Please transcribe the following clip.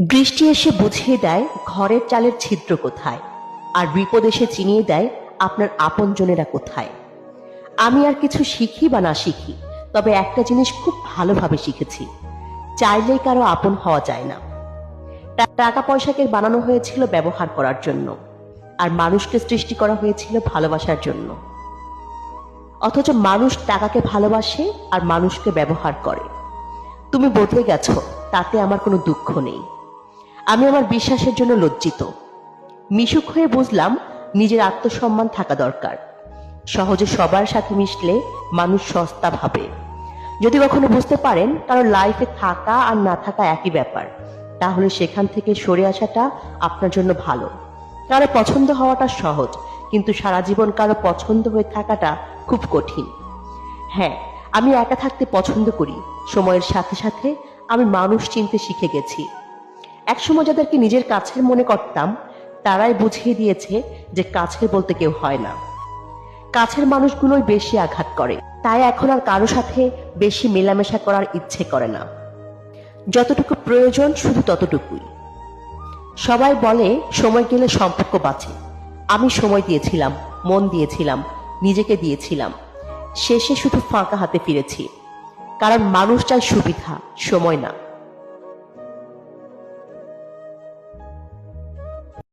বৃষ্টি এসে বুঝিয়ে দেয় ঘরের চালের ছিদ্র কোথায়, আর বিপদ এসে চিনিয়ে দেয় আপনার আপনজনেরা কোথায়। আমি আর কিছু শিখি বা না শিখি, তবে একটা জিনিস খুব ভালোভাবে শিখেছি, চাইলেই কারো আপন হওয়া যায় না। টাকা পয়সাকে বানানো হয়েছিল ব্যবহার করার জন্য, আর মানুষকে সৃষ্টি করা হয়েছিল ভালোবাসার জন্য। অথচ মানুষ টাকাকে ভালোবাসে আর মানুষকে ব্যবহার করে। তুমি বদলে গেছো, তাতে আমার কোনো দুঃখ নেই। আমি আমার বিশ্বাসের জন্য লজ্জিত। মিশুক হয়ে বুঝলাম নিজের আত্মসম্মান থাকা দরকার। সহজে সবার সাথে মিশলে মানুষ সস্তা ভাবে। যদি কখনো বুঝতে পারেন কারো লাইফে থাকা আর না থাকা একই ব্যাপার, তাহলে সেখান থেকে সরে আসাটা আপনার জন্য ভালো। কারো পছন্দ হওয়াটা সহজ, কিন্তু সারা জীবন কারো পছন্দ হয়ে থাকাটা খুব কঠিন। হ্যাঁ, আমি একা থাকতে পছন্দ করি। সময়ের সাথে সাথে আমি মানুষ চিনতে শিখে গেছি। একসময় যাদেরকে নিজের কাছের মনে করতাম, তারাই বুঝিয়ে দিয়েছে যে কাছের বলতে কেউ হয় না। কাছের মানুষগুলোই বেশি আঘাত করে, তাই এখন আর কারো সাথে বেশি মেলামেশা করার ইচ্ছে করে না। যতটুকু প্রয়োজন শুধু ততটুকুই। সবাই বলে সময় গেলে সম্পর্ক বাঁচে। আমি সময় দিয়েছিলাম, মন দিয়েছিলাম, নিজেকে দিয়েছিলাম। শেষে শুধু ফাঁকা হাতে ফিরেছি, কারণ মানুষ চায় সুবিধা, সময় না।